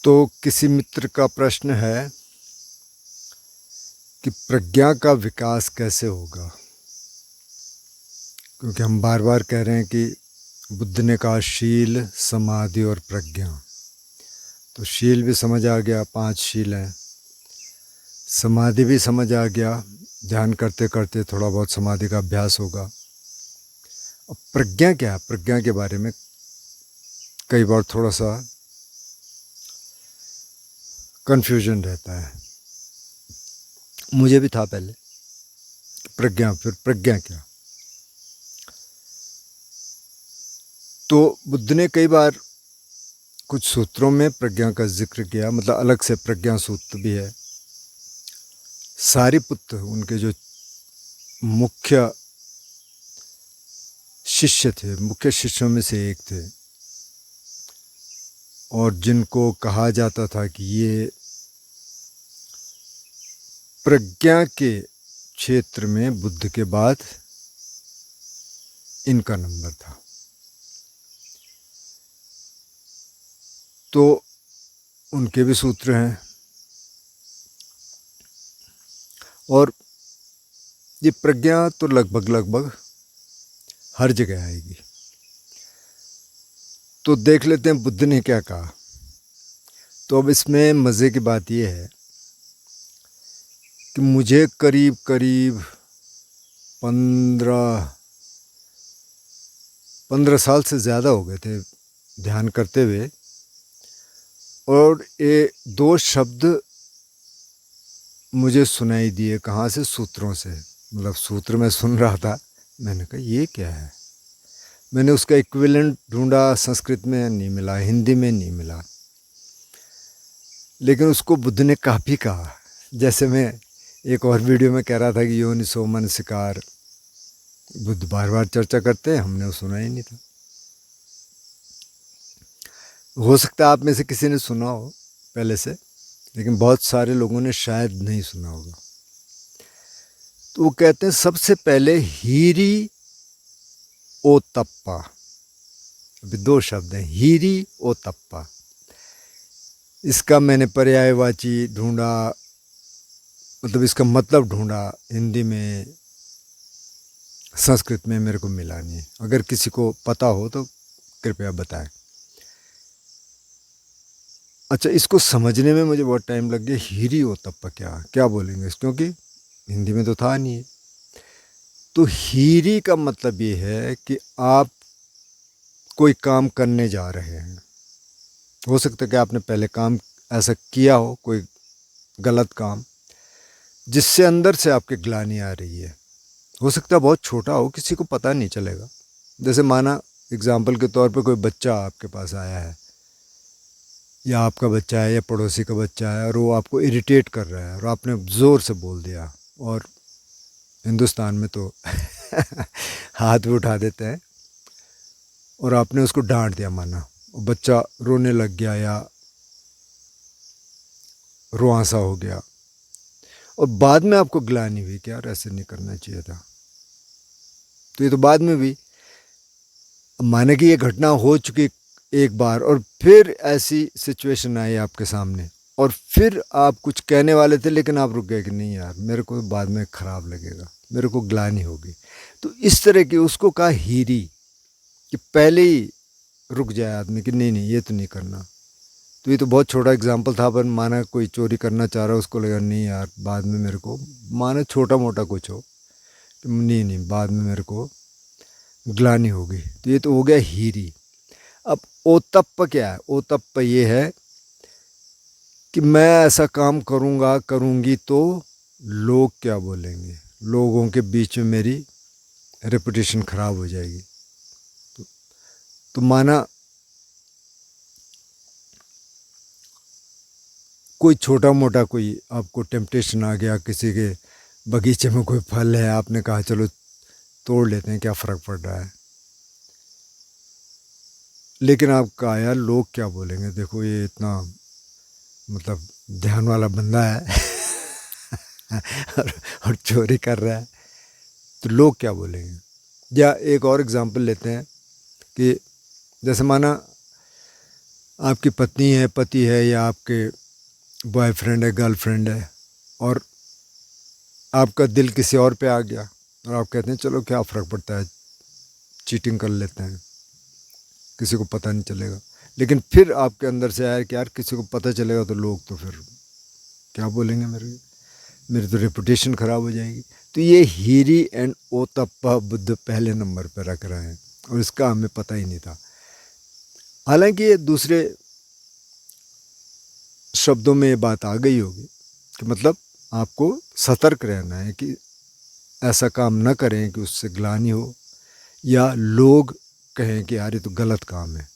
तो किसी मित्र का प्रश्न है कि प्रज्ञा का विकास कैसे होगा, क्योंकि हम बार बार कह रहे हैं कि बुद्ध ने कहा शील, समाधि और प्रज्ञा। तो शील भी समझ आ गया, 5 शील हैं। समाधि भी समझ आ गया, ध्यान करते करते थोड़ा बहुत समाधि का अभ्यास होगा। अब प्रज्ञा क्या है? प्रज्ञा के बारे में कई बार थोड़ा सा कन्फ्यूजन रहता है। मुझे भी था पहले, प्रज्ञा, फिर प्रज्ञा क्या। तो बुद्ध ने कई बार कुछ सूत्रों में प्रज्ञा का जिक्र किया, मतलब अलग से प्रज्ञा सूत्र भी है। सारिपुत्र उनके जो मुख्य शिष्य थे, मुख्य शिष्यों में से एक थे, और जिनको कहा जाता था कि ये प्रज्ञा के क्षेत्र में बुद्ध के बाद इनका नंबर था। तो उनके भी सूत्र हैं, और ये प्रज्ञा तो लगभग हर जगह आएगी। तो देख लेते हैं बुद्ध ने क्या कहा। तो अब इसमें मज़े की बात यह है कि मुझे करीब 15 साल से ज़्यादा हो गए थे ध्यान करते हुए, और ये 2 शब्द मुझे सुनाई दिए। कहाँ से? सूत्रों से। मतलब सूत्र में सुन रहा था, मैंने कहा ये क्या है। मैंने उसका इक्विवेलेंट ढूंढा, संस्कृत में नहीं मिला, हिंदी में नहीं मिला, लेकिन उसको बुद्ध ने काफ़ी कहा। जैसे मैं एक और वीडियो में कह रहा था कि योनिसो मनसिकार बुद्ध बार बार चर्चा करते हैं, हमने सुना ही नहीं था। हो सकता है आप में से किसी ने सुना हो पहले से, लेकिन बहुत सारे लोगों ने शायद नहीं सुना होगा। तो वो कहते हैं सबसे पहले हीरी ओतप्पा। अभी 2 शब्द हैं, हीरी ओतप्पा। इसका मैंने पर्यायवाची ढूंढा, मतलब इसका मतलब ढूंढा हिंदी में, संस्कृत में मेरे को मिला नहीं। अगर किसी को पता हो तो कृपया बताएं। अच्छा, इसको समझने में मुझे बहुत टाइम लग गया। हीरी ओतप्पा क्या बोलेंगे, क्योंकि हिंदी में तो था नहीं। तो हीरी का मतलब ये है कि आप कोई काम करने जा रहे हैं। हो सकता है कि आपने पहले काम ऐसा किया हो, कोई गलत काम, जिससे अंदर से आपके ग्लानि आ रही है। हो सकता है बहुत छोटा हो, किसी को पता नहीं चलेगा। जैसे माना एग्जाम्पल के तौर पे कोई बच्चा आपके पास आया है, या आपका बच्चा है या पड़ोसी का बच्चा है, और वो आपको इरिटेट कर रहा है और आपने ज़ोर से बोल दिया, और हिंदुस्तान में तो हाथ भी उठा देते हैं, और आपने उसको डांट दिया माना, और बच्चा रोने लग गया या रुआंसा हो गया, और बाद में आपको ग्लानि हुई कि यार ऐसे नहीं करना चाहिए था। तो ये तो बाद में भी माने कि ये घटना हो चुकी एक बार, और फिर ऐसी सिचुएशन आई आपके सामने, और फिर आप कुछ कहने वाले थे लेकिन आप रुक गए कि नहीं यार, मेरे को बाद में ख़राब लगेगा, मेरे को ग्लानि होगी। तो इस तरह की उसको कहा हीरी, कि पहले ही रुक जाए आदमी कि नहीं ये तो नहीं करना। तो ये तो बहुत छोटा एग्जाम्पल था, पर माना कोई चोरी करना चाह रहा है, उसको लगा नहीं यार बाद में मेरे को, माना छोटा मोटा कुछ हो, तो नहीं बाद में मेरे को ग्लानि होगी। तो ये तो हो गया हीरी। अब ओतप्प क्या है? ओतप्प ये है कि मैं ऐसा काम करूँगी तो लोग क्या बोलेंगे, लोगों के बीच में मेरी रेपुटेशन ख़राब हो जाएगी। तो माना कोई छोटा मोटा कोई आपको टेम्पटेशन आ गया, किसी के बगीचे में कोई फल है, आपने कहा चलो तोड़ लेते हैं, क्या फ़र्क पड़ रहा है, लेकिन आप कहा यार लोग क्या बोलेंगे, देखो ये इतना मतलब ध्यान वाला बंदा है और चोरी कर रहा है, तो लोग क्या बोलेंगे। या एक और एग्जांपल लेते हैं कि जैसे माना आपकी पत्नी है, पति है, या आपके बॉयफ्रेंड है, गर्लफ्रेंड है, और आपका दिल किसी और पे आ गया और आप कहते हैं चलो क्या फ़र्क पड़ता है, चीटिंग कर लेते हैं, किसी को पता नहीं चलेगा। लेकिन फिर आपके अंदर से आया कि यार किसी को पता चलेगा तो लोग तो फिर क्या बोलेंगे, मेरी तो रेपुटेशन ख़राब हो जाएगी। तो ये हीरी एंड ओतप्पा बुद्ध पहले नंबर पर रख रहे हैं और इसका हमें पता ही नहीं था। हालांकि ये दूसरे शब्दों में ये बात आ गई होगी कि मतलब आपको सतर्क रहना है कि ऐसा काम न करें कि उससे ग्लानि हो या लोग कहें कि यार ये तो गलत काम है।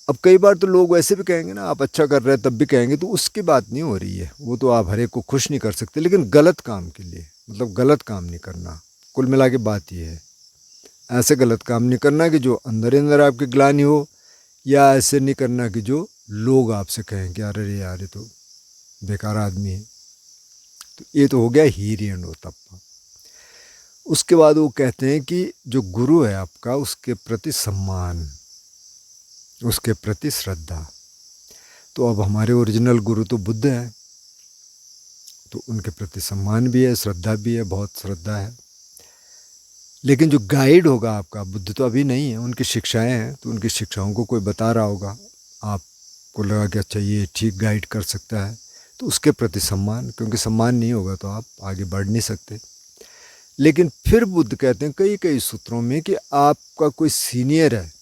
अब कई बार तो लोग वैसे भी कहेंगे ना, आप अच्छा कर रहे हैं तब भी कहेंगे, तो उसकी बात नहीं हो रही है, वो तो आप हर एक को खुश नहीं कर सकते, लेकिन गलत काम के लिए मतलब गलत काम नहीं करना। कुल मिला के बात ये है, ऐसे गलत काम नहीं करना कि जो अंदर ही अंदर आपकी ग्लानि हो, या ऐसे नहीं करना कि जो लोग आपसे कहें कि अरे यार ये तो बेकार आदमी है। तो ये तो हो गया हीरी एंड ओतप्पा। उसके बाद वो कहते हैं कि जो गुरु है आपका, उसके प्रति सम्मान, उसके प्रति श्रद्धा। तो अब हमारे ओरिजिनल गुरु तो बुद्ध हैं, तो उनके प्रति सम्मान भी है, श्रद्धा भी है, बहुत श्रद्धा है। लेकिन जो गाइड होगा आपका, बुद्ध तो अभी नहीं है, उनकी शिक्षाएं हैं, तो उनकी शिक्षाओं को कोई बता रहा होगा, आपको लगा कि अच्छा ये ठीक गाइड कर सकता है, तो उसके प्रति सम्मान, क्योंकि सम्मान नहीं होगा तो आप आगे बढ़ नहीं सकते। लेकिन फिर बुद्ध कहते हैं कई कई सूत्रों में कि आपका कोई सीनियर है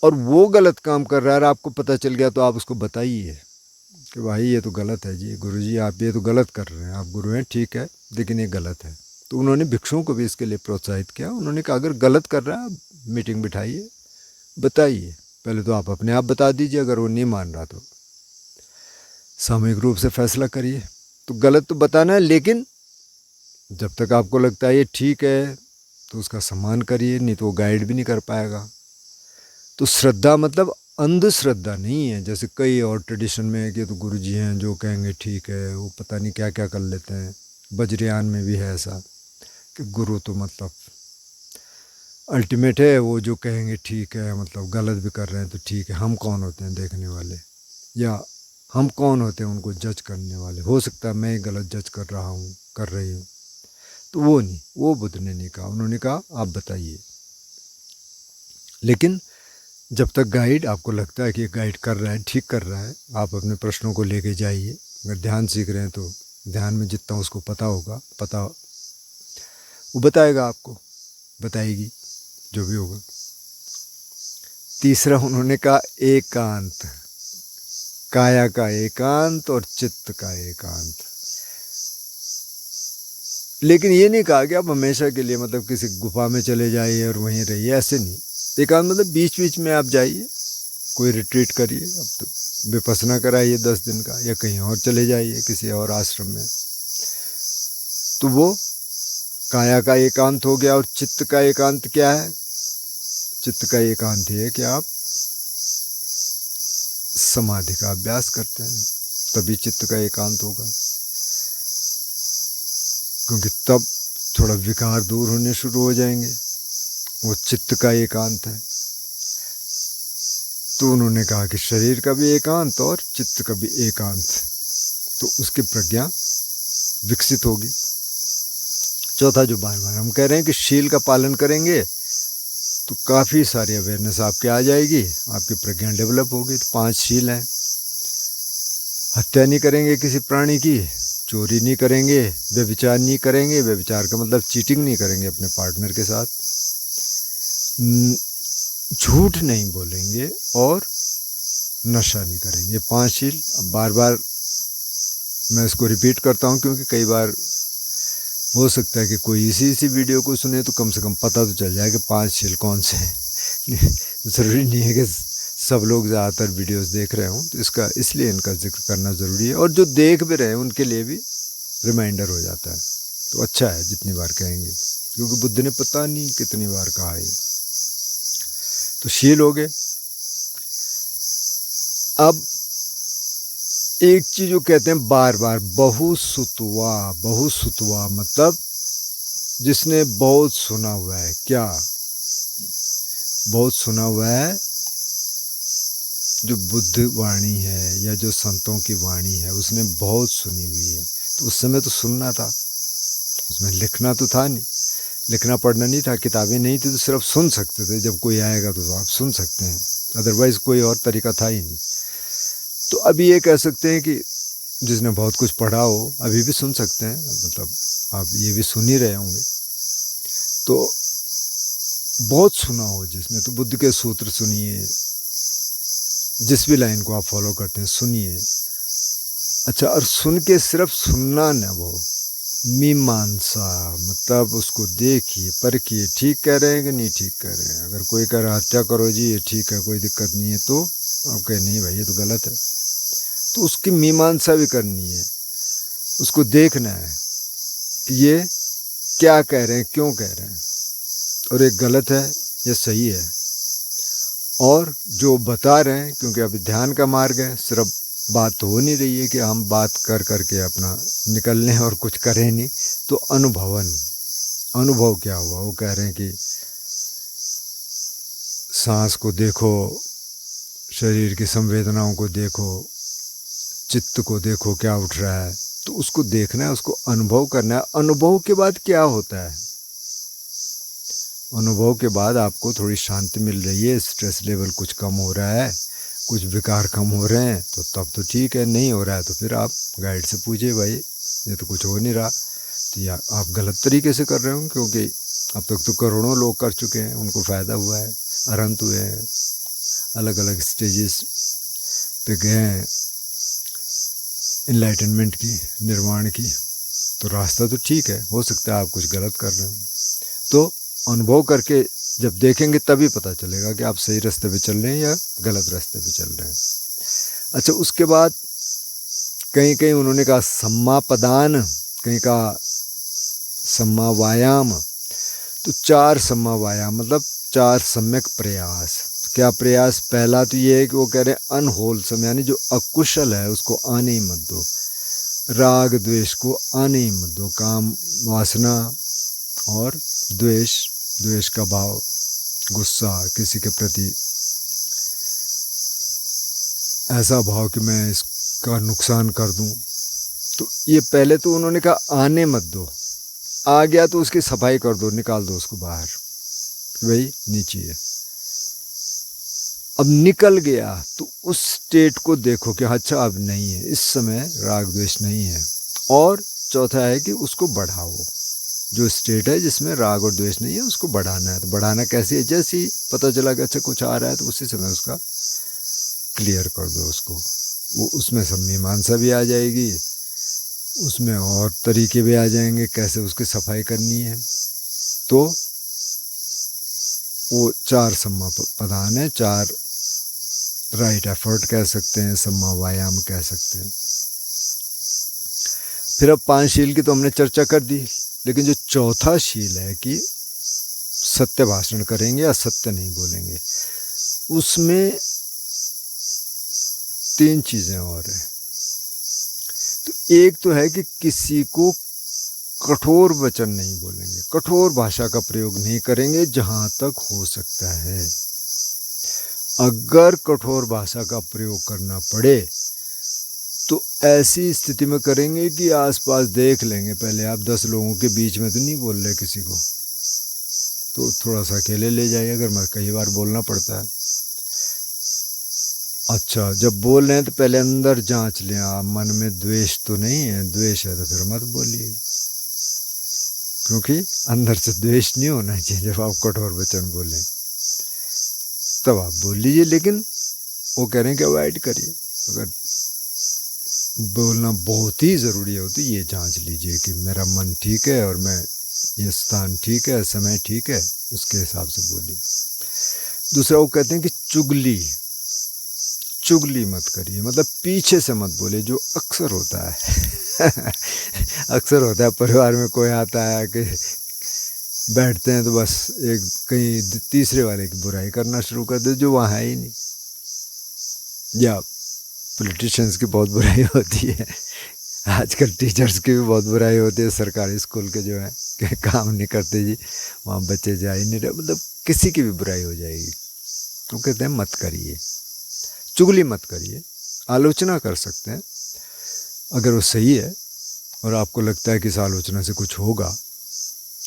और वो गलत काम कर रहा है और आपको पता चल गया, तो आप उसको बताइए कि भाई ये तो गलत है जी, गुरुजी आप ये तो गलत कर रहे हैं, आप गुरु हैं ठीक है लेकिन ये गलत है। तो उन्होंने भिक्षुओं को भी इसके लिए प्रोत्साहित किया। उन्होंने कहा अगर गलत कर रहा है आप मीटिंग बिठाइए, बताइए, पहले तो आप अपने आप बता दीजिए, अगर वो नहीं मान रहा तो सामूहिक रूप से फैसला करिए। तो गलत तो बताना है, लेकिन जब तक आपको लगता है ये ठीक है तो उसका सम्मान करिए, नहीं तो वो गाइड भी नहीं कर पाएगा। तो श्रद्धा मतलब अंधश्रद्धा नहीं है, जैसे कई और ट्रेडिशन में है कि तो गुरुजी हैं जो कहेंगे ठीक है, वो पता नहीं क्या क्या कर लेते हैं। वज्रयान में भी है ऐसा कि गुरु तो मतलब अल्टीमेट है, वो जो कहेंगे ठीक है, मतलब गलत भी कर रहे हैं तो ठीक है, हम कौन होते हैं देखने वाले, या हम कौन होते हैं उनको जज करने वाले, हो सकता है मैं गलत जज कर रहा हूँ, कर रही हूँ। तो वो नहीं, वो बुद्ध ने नहीं कहा, उन्होंने कहा आप बताइए। लेकिन जब तक गाइड आपको लगता है कि गाइड कर रहा है, ठीक कर रहा है, आप अपने प्रश्नों को लेके जाइए। अगर ध्यान सीख रहे हैं तो ध्यान में जितना उसको पता होगा, पता वो बताएगा, आपको बताएगी जो भी होगा। तीसरा उन्होंने कहा एकांत, काया का एकांत और चित्त का एकांत। लेकिन ये नहीं कहा कि आप हमेशा के लिए मतलब किसी गुफा में चले जाइए और वहीं रहिए, ऐसे नहीं। एकांत मतलब बीच बीच में आप जाइए, कोई रिट्रीट करिए, अब तो विपස්සना कराइए 10 दिन का, या कहीं और चले जाइए किसी और आश्रम में। तो वो काया का एकांत हो गया। और चित्त का एकांत क्या है? चित्त का एकांत है कि आप समाधि का अभ्यास करते हैं, तभी चित्त का एकांत होगा, क्योंकि तब थोड़ा विकार दूर होने शुरू हो जाएंगे। वो चित्त का एकांत है। तो उन्होंने कहा कि शरीर का भी एकांत और चित्त का भी एकांत, तो उसकी प्रज्ञा विकसित होगी। चौथा जो बार बार हम कह रहे हैं कि शील का पालन करेंगे तो काफ़ी सारी अवेयरनेस आपके आ जाएगी, आपकी प्रज्ञा डेवलप होगी। तो 5 शील हैं। हत्या नहीं करेंगे किसी प्राणी की, चोरी नहीं करेंगे, व्यभिचार नहीं करेंगे, व्यभिचार का मतलब चीटिंग नहीं करेंगे अपने पार्टनर के साथ, झूठ नहीं बोलेंगे और नशा नहीं करेंगे। ये 5 शील। अब बार बार मैं इसको रिपीट करता हूँ क्योंकि कई बार हो सकता है कि कोई इसी वीडियो को सुने तो कम से कम पता तो चल जाए कि 5 शील कौन से हैं। ज़रूरी नहीं है कि सब लोग ज़्यादातर वीडियोस देख रहे हों, तो इसका इसलिए इनका जिक्र करना ज़रूरी है, और जो देख भी रहे हैं उनके लिए भी रिमाइंडर हो जाता है। तो अच्छा है जितनी बार कहेंगे, क्योंकि बुद्ध ने पता नहीं कितनी बार कहा है। तो शील हो गए। अब एक चीज जो कहते हैं बार बार, बहुसुतवा। बहुसुतवा मतलब जिसने बहुत सुना हुआ है। क्या? बहुत सुना हुआ है, जो बुद्ध वाणी है या जो संतों की वाणी है उसने बहुत सुनी हुई है। तो उस समय तो सुनना था, उसमें लिखना तो था नहीं, लिखना पढ़ना नहीं था, किताबें नहीं थी, तो सिर्फ सुन सकते थे। जब कोई आएगा तो आप सुन सकते हैं, अदरवाइज़ कोई और तरीका था ही नहीं। तो अभी ये कह सकते हैं कि जिसने बहुत कुछ पढ़ा हो अभी भी सुन सकते हैं, मतलब आप ये भी सुन ही रहे होंगे। तो बहुत सुना हो जिसने, तो बुद्ध के सूत्र सुनिए, जिस भी लाइन को आप फॉलो करते हैं सुनिए। अच्छा, और सुन के सिर्फ सुनना न, वो मीमांसा, मतलब उसको देखिए, परखिए, ठीक कह रहे हैं कि नहीं ठीक कह रहे हैं। अगर कोई कह रहा हत्या करो जी, ये ठीक है, कोई दिक्कत नहीं है, तो आप कहें नहीं भाई ये तो गलत है, तो उसकी मीमांसा भी करनी है, उसको देखना है कि ये क्या कह रहे हैं, क्यों कह रहे हैं, और ये गलत है ये सही है। और जो बता रहे हैं, क्योंकि अभी ध्यान का मार्ग है, सिर्फ बात तो हो नहीं रही है कि हम बात कर करके अपना निकल लें और कुछ करें नहीं, तो अनुभवन, अनुभव क्या हुआ, वो कह रहे हैं कि सांस को देखो, शरीर की संवेदनाओं को देखो, चित्त को देखो क्या उठ रहा है, तो उसको देखना है, उसको अनुभव करना है। अनुभव के बाद क्या होता है, अनुभव के बाद आपको थोड़ी शांति मिल रही है, स्ट्रेस लेवल कुछ कम हो रहा है, कुछ विकार कम हो रहे हैं, तो तब तो ठीक है। नहीं हो रहा है तो फिर आप गाइड से पूछिए, भाई ये तो कुछ हो नहीं रहा, तो या आप गलत तरीके से कर रहे हो, क्योंकि अब तक तो करोड़ों लोग कर चुके हैं, उनको फ़ायदा हुआ है, अरहंत हुए हैं, अलग अलग स्टेजेस पे गए हैं इनलाइटनमेंट की, निर्वाण की, तो रास्ता तो ठीक है। हो सकता है आप कुछ गलत कर रहे हो, तो अनुभव करके जब देखेंगे तभी पता चलेगा कि आप सही रास्ते पे चल रहे हैं या गलत रास्ते पे चल रहे हैं। अच्छा, उसके बाद कहीं कहीं उन्होंने कहा सम्मा पदान, कहीं कहा सम्मा वायाम, तो 4 सम्मा वायाम मतलब 4 सम्यक प्रयास। तो क्या प्रयास, पहला तो ये है कि वो कह रहे हैं अनहोलसम, यानी जो अकुशल है उसको आने ही मत दो, राग द्वेष को आने ही मत दो, काम वासना और द्वेष, द्वेष का भाव, गुस्सा किसी के प्रति, ऐसा भाव कि मैं इसका नुकसान कर दूं, तो ये पहले तो उन्होंने कहा आने मत दो, आ गया तो उसकी सफाई कर दो, निकाल दो उसको बाहर, वही नीचे है। अब निकल गया तो उस स्टेट को देखो कि अच्छा अब नहीं है, इस समय राग द्वेष नहीं है। और चौथा है कि उसको बढ़ाओ, जो स्टेट है जिसमें राग और द्वेष नहीं है उसको बढ़ाना है। तो बढ़ाना कैसे है, जैसे ही पता चला कि अच्छा कुछ आ रहा है तो उसी समय उसका क्लियर कर दो उसको, वो उसमें सब मीमांसा भी आ जाएगी, उसमें और तरीके भी आ जाएंगे कैसे उसकी सफाई करनी है। तो वो 4 सम्मा पदान है, 4 राइट एफर्ट कह सकते हैं, सम्मा वायाम कह सकते हैं। फिर अब 5 शील की तो हमने चर्चा कर दी, लेकिन जो चौथा शील है कि सत्य भाषण करेंगे या सत्य नहीं बोलेंगे, उसमें 3 चीज़ें और हैं। तो एक तो है कि किसी को कठोर वचन नहीं बोलेंगे, कठोर भाषा का प्रयोग नहीं करेंगे जहाँ तक हो सकता है। अगर कठोर भाषा का प्रयोग करना पड़े तो ऐसी स्थिति में करेंगे कि आसपास देख लेंगे, पहले आप 10 लोगों के बीच में तो नहीं बोल रहे किसी को, तो थोड़ा सा अकेले ले जाइए, अगर मैं कई बार बोलना पड़ता है। अच्छा, जब बोल रहे हैं तो पहले अंदर जांच लें, आप मन में द्वेष तो नहीं है, द्वेष है तो फिर मत बोलिए, क्योंकि अंदर से द्वेष नहीं होना चाहिए। जब आप कठोर वचन बोलें तब आप बोल लीजिए, लेकिन वो कह रहे हैं कि अवॉइड करिए। अगर बोलना बहुत ही ज़रूरी हो तो ये जांच लीजिए कि मेरा मन ठीक है और मैं ये स्थान ठीक है, समय ठीक है, उसके हिसाब से बोलिए। दूसरा वो कहते हैं कि चुगली मत करिए, मतलब पीछे से मत बोलिए, जो अक्सर होता है अक्सर होता है, परिवार में कोई आता है कि बैठते हैं तो बस एक कहीं तीसरे वाले की बुराई करना शुरू कर दे जो वहाँ है ही नहीं, या पॉलिटिशियंस की बहुत बुराई होती है, आजकल टीचर्स की भी बहुत बुराई होती है, सरकारी स्कूल के जो है कि काम नहीं करते जी, वहाँ बच्चे जा ही नहीं रहे, मतलब किसी की भी बुराई हो जाएगी। तो कहते हैं मत करिए, चुगली मत करिए, आलोचना कर सकते हैं अगर वो सही है और आपको लगता है कि इस आलोचना से कुछ होगा,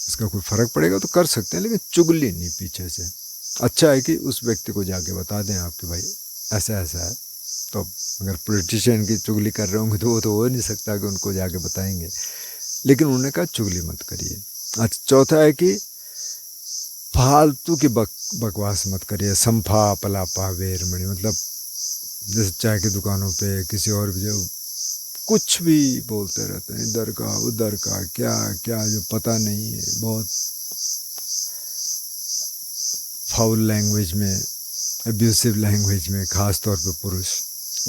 इसका कोई फ़र्क पड़ेगा तो कर सकते हैं, लेकिन चुगली नहीं पीछे से। अच्छा है कि उस व्यक्ति को जाके बता दें आप कि भाई ऐसा ऐसा है। तो अगर पॉलिटिशियन की चुगली कर रहे होंगे तो वो तो हो नहीं सकता कि उनको जाके बताएंगे, लेकिन उन्होंने कहा चुगली मत करिए। अच्छा, चौथा है कि फालतू की बकवास मत करिए। संफा पलापा वेरमणि, मतलब जैसे चाय की दुकानों पे किसी और भी जो कुछ भी बोलते रहते हैं, इधर का उधर का, क्या क्या जो पता नहीं है, बहुत फाउल लैंग्वेज में, अब्यूसिव लैंग्वेज में, ख़ास तौर पे पुरुष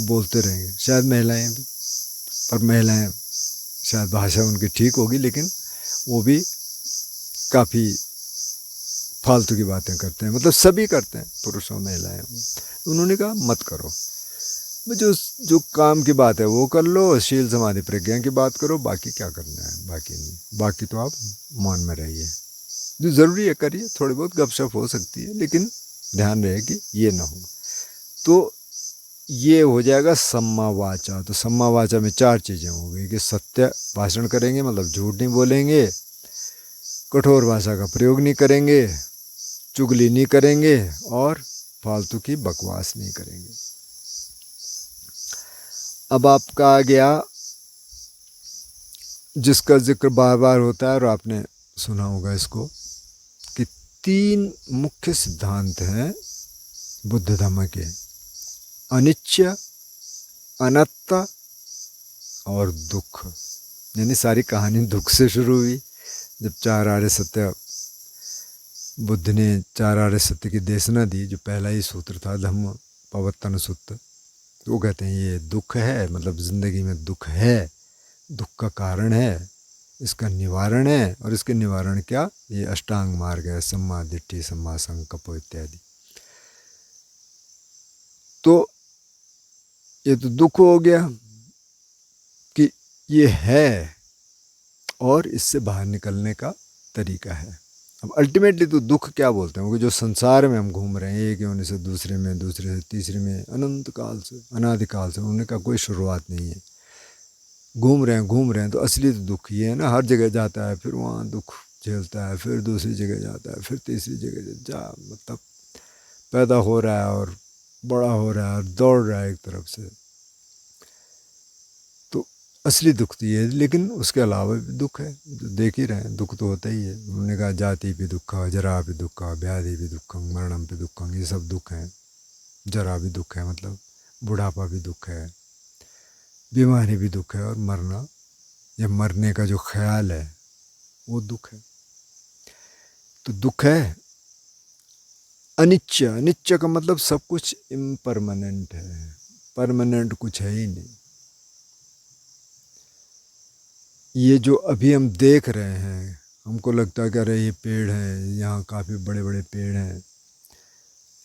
बोलते रहेंगे, शायद महिलाएं भी, पर महिलाएं शायद भाषा उनकी ठीक होगी, लेकिन वो भी काफ़ी फालतू की बातें करते हैं, मतलब सभी करते हैं, पुरुष और महिलाएं। उन्होंने कहा मत करो, जो जो काम की बात है वो कर लो, शील समाधि प्रज्ञा की बात करो, बाकी क्या करना है, बाकी नहीं, बाकी तो आप मौन में रहिए। जो ज़रूरी है करिए, थोड़ी बहुत गपशप हो सकती है, लेकिन ध्यान रहे कि ये ना हो। तो ये हो जाएगा सम्मा वाचा। तो सम्मा वाचा में चार चीज़ें हो गई कि सत्य भाषण करेंगे, मतलब झूठ नहीं बोलेंगे, कठोर भाषा का प्रयोग नहीं करेंगे, चुगली नहीं करेंगे, और फालतू की बकवास नहीं करेंगे। अब आपका आ गया जिसका जिक्र बार बार होता है और आपने सुना होगा इसको, कि तीन मुख्य सिद्धांत हैं बुद्ध धर्म के, अनिच्य, अनात्ता और दुख। यानी सारी कहानी दुख से शुरू हुई। जब चार आर्य सत्य, बुद्ध ने चार आर्य सत्य की देशना दी, जो पहला ही सूत्र था धम्म पवर्तन सूत्र, तो वो कहते हैं ये दुख है, मतलब ज़िंदगी में दुख है, दुख का कारण है, इसका निवारण है, और इसके निवारण क्या, ये अष्टांग मार्ग है, सम्मा दिट्ठि, सम्मा संकल्प इत्यादि। तो ये तो दुख हो गया कि ये है और इससे बाहर निकलने का तरीका है। अब अल्टीमेटली तो दुख क्या बोलते हैं, क्योंकि जो संसार में हम घूम रहे हैं, एक योनि से दूसरे में, दूसरे से तीसरे में, अनंत काल से, अनादिकाल से, उन्होंने का कोई शुरुआत नहीं है, घूम रहे हैं। तो असली तो दुख ये है ना, हर जगह जाता है, फिर वहाँ दुख झेलता है, फिर दूसरी जगह जाता है, फिर तीसरी जगह जा, मतलब पैदा हो रहा है और बड़ा हो रहा है और दौड़ रहा है एक तरफ से। तो असली दुख तो ये है, लेकिन उसके अलावा भी दुख है, जो देख ही रहे हैं, दुख तो होता ही है। उन्होंने कहा जाति भी दुख, जरा भी दुख, व्याधि भी दुखम, मरणम भी दुखम, ये सब दुख हैं। जरा भी दुख है, मतलब बुढ़ापा भी दुख है, बीमारी भी दुख है, और मरना या मरने का जो ख्याल है वो दुख है। तो दुख है। अनिच्य, अनिच्य का मतलब सब कुछ इम्परमानेंट है, परमानेंट कुछ है ही नहीं। ये जो अभी हम देख रहे हैं, हमको लगता है कि अरे ये पेड़ हैं, यहाँ काफ़ी बड़े बड़े पेड़ हैं,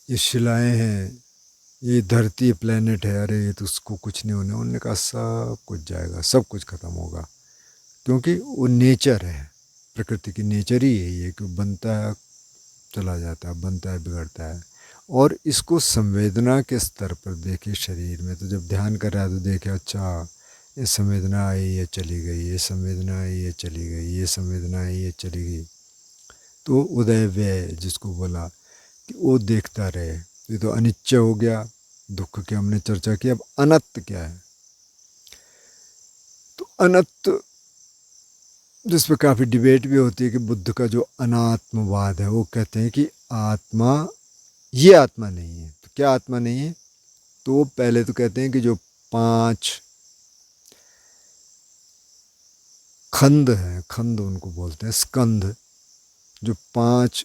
ये शिलाएं हैं, ये धरती प्लेनेट है, अरे ये तो उसको कुछ नहीं होने। उन्होंने कहा सब कुछ जाएगा, सब कुछ ख़त्म होगा, क्योंकि वो नेचर है, प्रकृति की नेचर ही यही है कि बनता है चला जाता है, बनता है बिगड़ता है। और इसको संवेदना के स्तर पर देखे शरीर में, तो जब ध्यान कर रहा है तो देखे अच्छा ये संवेदना आई, ये चली गई, ये संवेदना आई, ये चली गई, ये संवेदना आई, ये चली गई। तो उदय व्यय जिसको बोला कि वो देखता रहे। ये तो अनिच्य हो गया, दुख की हमने चर्चा की। अब अनंत क्या है, तो अनंत जिस पर काफ़ी डिबेट भी होती है कि बुद्ध का जो अनात्मवाद है, वो कहते हैं कि आत्मा, ये आत्मा नहीं है। तो क्या आत्मा नहीं है, तो वो पहले तो कहते हैं कि जो पांच खंड हैं, खंड उनको बोलते हैं, स्कंध, जो पांच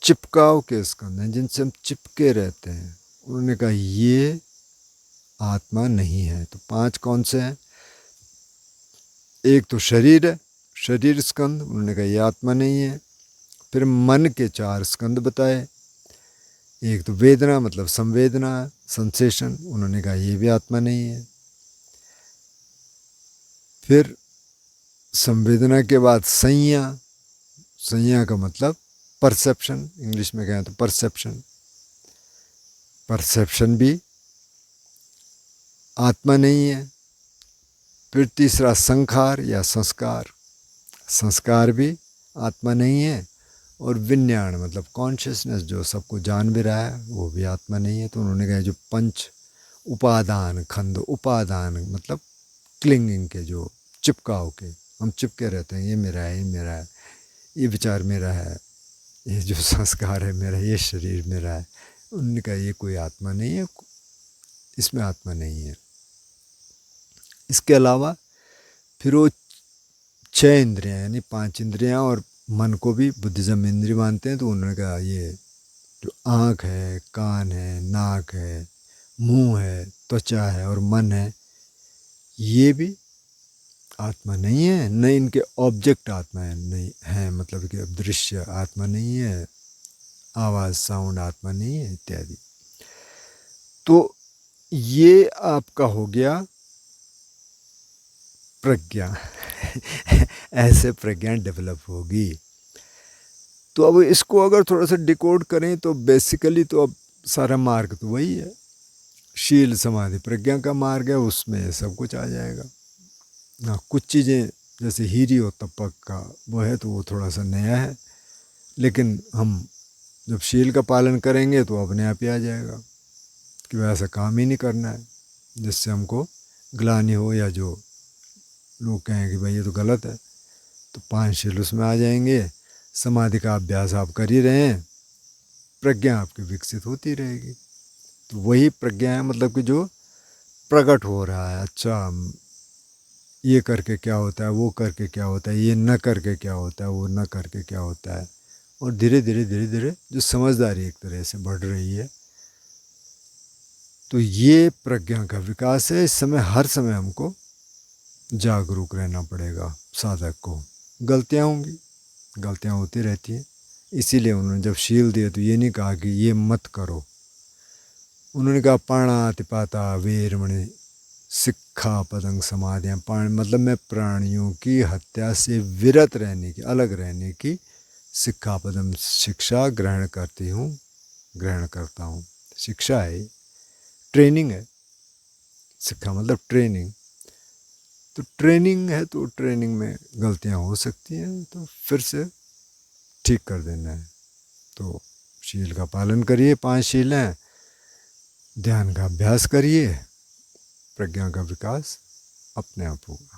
चिपकाव के स्कंध हैं, जिनसे हम चिपके रहते हैं, उन्होंने कहा ये आत्मा नहीं है। तो पांच कौन से हैं, एक तो शरीर है, शरीर स्कंध, उन्होंने कहा ये आत्मा नहीं है। फिर मन के चार स्कंद बताए, एक तो वेदना मतलब संवेदना, सेंसेशन, उन्होंने कहा ये भी आत्मा नहीं है। फिर संवेदना के बाद संज्ञा, संज्ञा का मतलब परसेप्शन, इंग्लिश में कहें तो परसेप्शन, परसेप्शन भी आत्मा नहीं है। फिर तीसरा संखार या संस्कार, संस्कार भी आत्मा नहीं है। और विज्ञान मतलब कॉन्शियसनेस जो सबको जान भी रहा है वो भी आत्मा नहीं है। तो उन्होंने कहा जो पंच उपादान खंड, उपादान मतलब क्लिंगिंग के, जो चिपकाव के, हम चिपके रहते हैं, ये मेरा है, ये मेरा है, ये विचार मेरा है, ये जो संस्कार है मेरा, ये शरीर मेरा है। उन्होंने कहा ये कोई आत्मा नहीं है, इसमें आत्मा नहीं है। इसके अलावा फिर वो 6 इंद्रियाँ यानी 5 इंद्रियाँ और मन को भी बुद्धिज़्म इंद्रिय मानते हैं। तो उन्होंने कहा ये जो आँख है, कान है, नाक है, मुंह है, त्वचा है और मन है, ये भी आत्मा नहीं है। न इनके ऑब्जेक्ट आत्मा है, नहीं है, मतलब कि दृश्य आत्मा नहीं है, आवाज़ साउंड आत्मा नहीं है इत्यादि। तो ये आपका हो गया प्रज्ञा। ऐसे प्रज्ञा डेवलप होगी। तो अब इसको अगर थोड़ा सा डिकोड करें तो बेसिकली तो अब सारा मार्ग तो वही है, शील समाधि प्रज्ञा का मार्ग है, उसमें सब कुछ आ जाएगा। ना कुछ चीज़ें जैसे हीरी और तपक का वो है तो वो थोड़ा सा नया है, लेकिन हम जब शील का पालन करेंगे तो अपने आप ही आ जाएगा कि वैसा काम ही नहीं करना है जिससे हमको ग्लानि हो या जो लोग कहें कि भाई ये तो गलत है। तो 5 शील उसमें आ जाएंगे। समाधि का अभ्यास आप कर ही रहे हैं, प्रज्ञा आपकी विकसित होती रहेगी। तो वही प्रज्ञा है, मतलब कि जो प्रकट हो रहा है, अच्छा ये करके क्या होता है, वो करके क्या होता है, ये न करके क्या होता है, वो न करके क्या होता है। और धीरे धीरे धीरे धीरे जो समझदारी एक तरह से बढ़ रही है, तो ये प्रज्ञा का विकास है। इस समय हर समय हमको जागरूक रहना पड़ेगा साधक को। गलतियाँ होंगी, गलतियाँ होती रहती हैं, इसीलिए उन्होंने जब शील दिए तो ये नहीं कहा कि ये मत करो। उन्होंने कहा प्राणातिपाता वीरमणि सिक्खा पदंग समाधियाँ। प्राण मतलब मैं प्राणियों की हत्या से विरत रहने की, अलग रहने की सिक्खा पदम शिक्षा ग्रहण करती हूँ, ग्रहण करता हूँ। शिक्षा है, ट्रेनिंग है, सिक्खा मतलब ट्रेनिंग। तो ट्रेनिंग है, तो ट्रेनिंग में गलतियाँ हो सकती हैं, तो फिर से ठीक कर देना है। तो शील का पालन करिए, 5 शील हैं, ध्यान का अभ्यास करिए, प्रज्ञा का विकास अपने आप होगा।